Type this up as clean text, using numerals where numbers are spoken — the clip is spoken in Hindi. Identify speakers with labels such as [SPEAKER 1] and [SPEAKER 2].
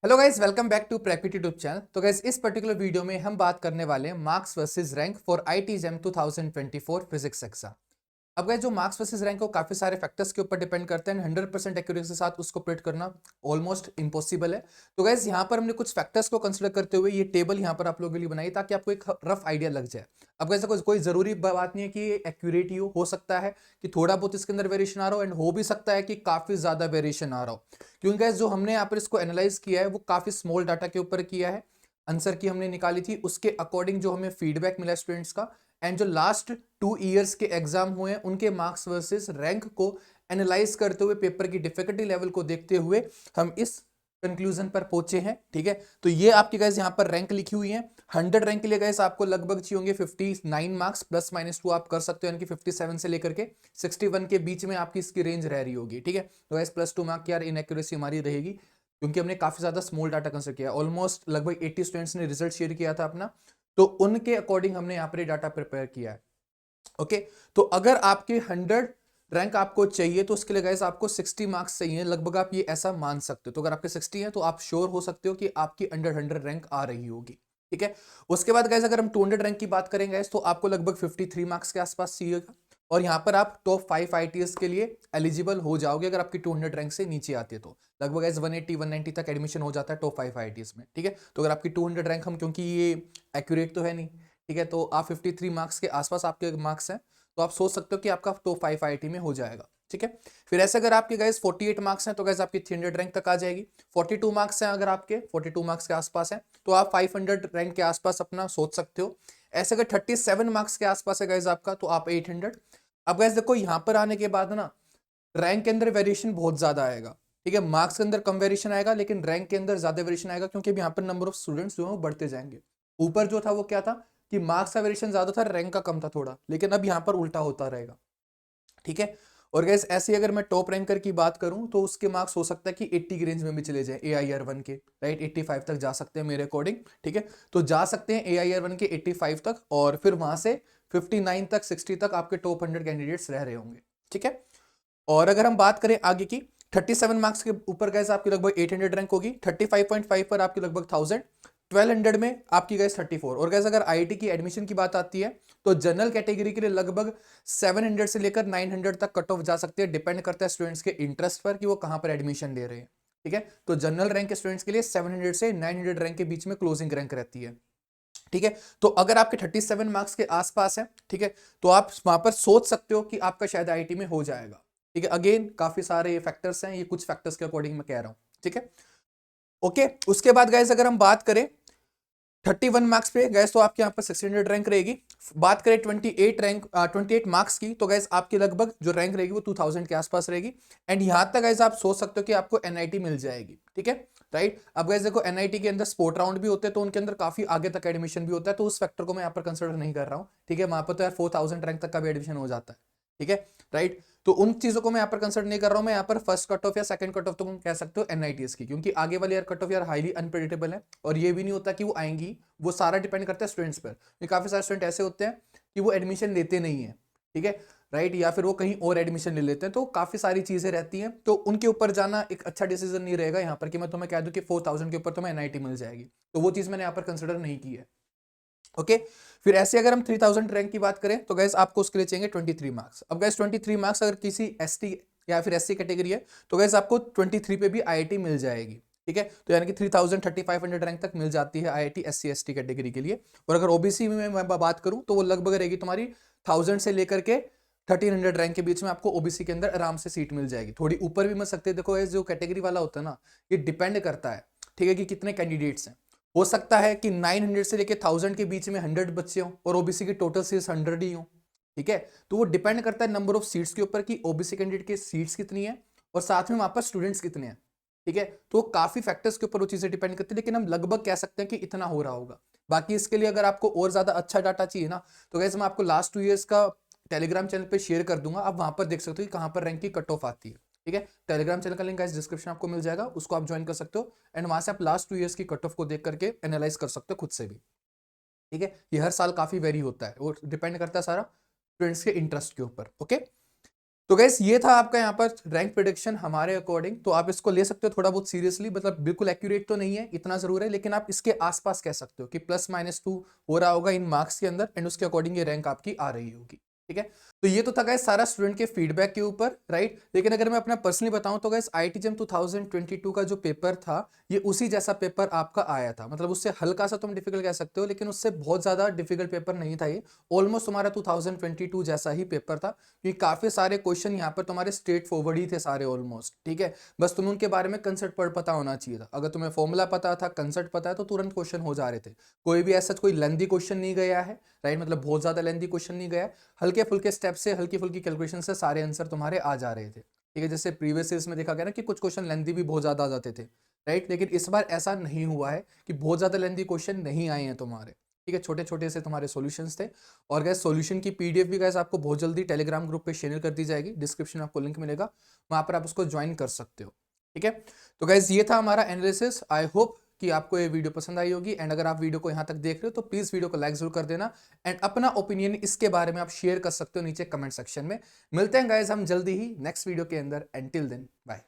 [SPEAKER 1] Hello guys, welcome back to practice YouTube channel. तो गाइस, इस पर्टिकुलर वीडियो में हम बात करने वाले हैं marks versus rank for IIT JAM 2024 physics exam. अब गाइस, जो मार्क्स वर्सेस रैंक को काफी सारे फैक्टर्स के ऊपर डिपेंड करते हैं। 100% एक्यूरेसी के साथ उसको प्रिडिक्ट करना ऑलमोस्ट इम्पॉसिबल है। तो गाइस, यहाँ पर हमने कुछ फैक्टर्स को कंसिडर करते हुए ये टेबल यहाँ पर आप लोगों के लिए बनाई ताकि आपको एक रफ आइडिया लग जाए। अब वैसे कोई जरूरी बात नहीं है कि एक्यूरेट ही हो सकता है कि थोड़ा बहुत इसके अंदर वेरिएशन आ रहा हो, एंड हो भी सकता है कि काफी ज्यादा वेरिएशन आ रहा हो। क्योंकि गाइस, जो हमने यहाँ पर इसको एनालाइज किया है वो काफी स्मॉल डाटा के ऊपर किया है। आंसर की हमने निकाली थी, उसके अकॉर्डिंग जो हमें फीडबैक मिला स्टूडेंट्स का, एंड जो लास्ट 2 इयर्स के एग्जाम हुए हैं उनके मार्क्स वर्सेस रैंक को एनालाइज करते हुए, पेपर की डिफिकल्टी लेवल को देखते हुए हम इस कंक्लूजन पर पहुंचे हैं। ठीक है, तो ये आपकी गाइस यहाँ पर रैंक लिखी हुई है। 100 रैंक के लिए गाइस आपको लगभग चाहिए होंगे 59 मार्क्स, प्लस माइनस 2 आप कर सकते हो, यानी कि 57 से लेकर के 61 के बीच में आपकी इसकी रेंज रह रही होगी। ठीक है, तो गाइस +2 मार्क की यार इनएक्यूरेसी हमारी रहेगी, क्योंकि हमने काफी ज्यादा स्मॉल डाटा कंसिडर किया। ऑलमोस्ट लगभग 80 स्टूडेंट्स ने रिजल्ट शेयर किया था अपना, तो उनके अकॉर्डिंग हमने यहाँ पर डाटा प्रिपेयर किया है। ओके, तो अगर आपके 100 रैंक आपको चाहिए तो उसके लिए गाइस आपको 60 मार्क्स चाहिए लगभग, आप ये ऐसा मान सकते हो। तो अगर आपके 60 है तो आप श्योर हो सकते हो कि आपकी अंडर 100 रैंक आ रही होगी। ठीक है, उसके बाद गाइस अगर हम 200 रैंक की बात करेंगे गाइस, तो आपको लगभग 53 मार्क्स के आसपास चाहिएगा, और यहां पर आप टॉप 5 आईटीएस के लिए एलिजिबल हो जाओगे अगर आपकी 200 रैंक से नीचे आती है तो। लगभग गाइस 180 190 तक एडमिशन हो जाता है टॉप 5 आईटीएस में। ठीक है, तो अगर आपकी 200 रैंक, हम क्योंकि ये एक्यूरेट तो है नहीं, ठीक है, तो आप 53 मार्क्स के आसपास आपके मार्क्स हैं, तो आप सोच सकते हो कि आपका टॉप 5 आईटी में हो जाएगा। ठीक है, फिर ऐसे अगर आपके गाइस 48 मार्क्स हैं तो गाइस आपकी 300 रैंक तक आ जाएगी। 42 मार्क्स हैं, अगर आपके 42 मार्क्स के आसपास हैं तो आप 500 रैंक के आसपास अपना सोच सकते हो। ऐसे अगर 37 मार्क्स के आसपास है गाइस आपका, तो आप 800। अब गाइस देखो, यहां पर आने के बाद ना रैंक के अंदर वेरिएशन बहुत ज्यादा आएगा। ठीक है, मार्क्स के अंदर कम वेरिएशन आएगा लेकिन रैंक के अंदर ज्यादा वेरिएशन आएगा, क्योंकि यहाँ पर नंबर ऑफ स्टूडेंट्स जो है वो बढ़ते जाएंगे। ऊपर जो था वो क्या था कि मार्क्स का वेरिएशन ज्यादा था, रैंक का कम था थोड़ा, लेकिन अब यहाँ पर उल्टा होता रहेगा। ठीक है, और गैस ऐसे अगर मैं टॉप रैंकर की बात करूं तो उसके मार्क्स हो सकता है कि 80 की रेंज में भी चले जाए AIR1 के, राइट, 85 तक जा सकते हैं मेरे अकॉर्डिंग। ठीक है, तो जा सकते हैं AIR1 के 85 तक, और फिर वहां से 59 तक 60 तक आपके टॉप 100 कैंडिडेट्स रह रहे होंगे। ठीक है, और अगर हम बात करें आगे की, 37 मार्क्स के ऊपर गैस आपकी लगभग 800 रैंक होगी, 35.5 पर आपकी लगभग 1000, 1200 में आपकी गैस 34। और गैस अगर आईआईटी की एडमिशन की बात आती है तो जनरल कैटेगरी के लिए लगभग 700 से लेकर 900 तक कट ऑफ जा सकते हैं, डिपेंड करता है स्टूडेंट्स के इंटरेस्ट पर कि वो कहां पर एडमिशन ले रहे हैं। ठीक है, तो जनरल रैंक के स्टूडेंट्स के लिए 700 से 900 रैंक के बीच में क्लोजिंग रैंक रहती है। ठीक है, तो अगर आपके 37 मार्क्स के आसपास है, ठीक है, तो आप वहां पर सोच सकते हो कि आपका शायद आईआईटी में हो जाएगा। ठीक है, अगेन काफी सारे फैक्टर्स हैं, ये कुछ फैक्टर्स के अकॉर्डिंग मैं कह रहा हूं। ठीक है, ओके, उसके बाद गाइस अगर हम बात करें 31 मार्क्स पे गैस, तो आपके यहाँ पर 600 रैंक रहेगी। बात करें 28 मार्क्स की, तो गैस आपकी लगभग जो रैंक रहेगी वो 2000 के आसपास रहेगी। एंड यहां तक गैस आप सोच सकते हो कि आपको एनआईटी मिल जाएगी। ठीक है, राइट। अब गैस देखो, एनआईटी के अंदर स्पोर्ट राउंड भी होते हैं, तो उनके अंदर काफी आगे तक एडमिशन भी होता है, तो उस फैक्टर को मैं यहाँ पर कंसिडर नहीं कर रहा हूँ। ठीक है, वहां पर तो यार 4000 रैंक तक का भी एडमिशन हो जाता है। ठीक है, राइट, तो उन चीजों को मैं यहाँ पर कंसिडर नहीं कर रहा हूँ। मैं यहाँ पर फर्स्ट कट ऑफ या सेकंड कट ऑफ तो कह सकते हो एनआईटीएस की, क्योंकि आगे वाली यार कट ऑफ यार हाईली अनप्रेडिक्टेबल है, और ये भी नहीं होता कि वो आएंगी, वो सारा डिपेंड करता है स्टूडेंट्स पर। काफी सारे स्टूडेंट ऐसे होते हैं कि वो एडमिशन लेते नहीं है। ठीक है, राइट, या फिर वो कहीं और एडमिशन ले लेते हैं, तो काफी सारी चीजें रहती हैं, तो उनके ऊपर जाना एक अच्छा डिसीजन नहीं रहेगा यहाँ पर कि मैं तुम्हें कह दूं कि 4000 के ऊपर तुम्हें एनआईटी मिल जाएगी, तो वो चीज मैंने यहाँ पर कंसिडर नहीं की है। ओके, फिर ऐसे अगर हम 3000 रैंक की बात करें तो गैस आपको उसके लिए चाहिए 23 मार्क्स। अब गैस 23 मार्क्स अगर किसी एसटी या फिर एससी कैटेगरी है तो गैस आपको 23 पे भी आईआईटी मिल जाएगी। ठीक है, तो यानी कि 3000 3500 रैंक तक मिल जाती है आईआईटी एससी एसटी कैटेगरी के लिए। और अगर ओबीसी में मैं बात करूं तो वो लगभग रहेगी तुम्हारी 1000 से लेकर के 1300 रैंक के बीच में, आपको ओबीसी के अंदर आराम से सीट मिल जाएगी। थोड़ी ऊपर भी मिल सकते हैं। देखो, जो कैटेगरी वाला होता है ना, ये डिपेंड करता है, ठीक है, कि कितने कैंडिडेट्स हैं। हो सकता है कि 900 से लेके 1000 के बीच में 100 बच्चे हो और ओबीसी की टोटल सीट्स 100 ही हो। ठीक है, तो वो डिपेंड करता है नंबर ऑफ सीट्स के ऊपर कि ओबीसी कैंडिडेट की सीट्स कितनी है और साथ में वहां पर स्टूडेंट्स कितने हैं। ठीक है, तो काफी फैक्टर्स के ऊपर वो चीजें डिपेंड करती है, लेकिन हम लगभग कह सकते हैं कि इतना हो रहा होगा। बाकी इसके लिए अगर आपको और ज्यादा अच्छा डाटा चाहिए ना, तो गैस मैं आपको लास्ट 2 इयर्स का टेलीग्राम चैनल पे शेयर कर दूंगा, आप वहां पर देख सकते हो कि कहां पर रैंक की कट ऑफ आती है। ठीक है, टेलीग्राम चैनल का लिंक इस डिस्क्रिप्शन आपको मिल जाएगा, उसको आप ज्वाइन कर सकते हो, एंड वहां से आप लास्ट 2 इयर्स की कट ऑफ को देख करके एनालाइज कर सकते हो खुद से भी। ठीक है, ये हर साल काफी वेरी होता है, वो डिपेंड करता है सारा स्टूडेंट्स के इंटरेस्ट के ऊपर। ओके, तो गैस ये था आपका यहाँ पर रैंक प्रिडिक्शन हमारे अकॉर्डिंग। तो आप इसको ले सकते हो थोड़ा बहुत सीरियसली, मतलब बिल्कुल एक्यूरेट तो नहीं है, इतना जरूर है, लेकिन आप इसके आसपास कह सकते हो कि +-2 हो रहा होगा इन मार्क्स के अंदर, एंड उसके अकॉर्डिंग ये रैंक आपकी आ रही होगी। ठीक है, तो ये तो था गाइस सारा स्टूडेंट के फीडबैक के ऊपर, राइट। लेकिन अगर मैं अपना पर्सनली बताऊं तो गाइस आईआईटी जेईई 2022 का जो पेपर था, ये उसी जैसा पेपर आपका आया था। मतलब उससे हल्का सा तुम डिफिकल्ट कह सकते हो, लेकिन उससे बहुत ज्यादा डिफिकल्ट पेपर नहीं था ये। ऑलमोस्ट तुम्हारा 2022 जैसा ही पेपर था, क्योंकि काफी सारे क्वेश्चन यहाँ पर तुम्हारे स्ट्रेट फॉरवर्ड ही थे सारे ऑलमोस्ट। ठीक है, बस तुम्हें उनके बारे में कंसेप्ट पता होना चाहिए था। अगर तुम्हें फॉर्मूला पता था, कंसेप्ट पता है, तो तुरंत क्वेश्चन हो जा रहे थे। कोई भी ऐसा कोई लेंथी क्वेश्चन नहीं गया है, राइट, मतलब बहुत ज्यादा लेंथी क्वेश्चन नहीं गया है। हल्के फुल्के स्टेप से, हल्की फुल्की कैलकुलेशन से सारे आंसर तुम्हारे आ जा रहे थे। ठीक है, जैसे प्रीवियस ईयर्स में देखा गया ना कि कुछ क्वेश्चन लेंथी भी बहुत ज्यादा आ जाते थे, राइट। लेकिन इस बार ऐसा नहीं हुआ है कि बहुत ज्यादा लेंथी क्वेश्चन नहीं आए हैं तुम्हारे। ठीक है, छोटे छोटे से तुम्हारे सॉल्यूशंस थे। और गैस सॉल्यूशन की पीडीएफ भी गैस आपको बहुत जल्दी टेलीग्राम ग्रुप पे शेयर कर दी जाएगी, डिस्क्रिप्शन में आपको लिंक मिलेगा, वहां पर आप उसको ज्वाइन कर सकते हो। ठीक है, तो गैस ये था हमारा एनालिसिस। आई होप कि आपको ये वीडियो पसंद आई होगी, एंड अगर आप वीडियो को यहाँ तक देख रहे हो तो प्लीज वीडियो को लाइक जरूर कर देना, एंड अपना ओपिनियन इसके बारे में आप शेयर कर सकते हो नीचे कमेंट सेक्शन में। मिलते हैं गाइस हम जल्दी ही नेक्स्ट वीडियो के अंदर, एंड टिल देन बाय।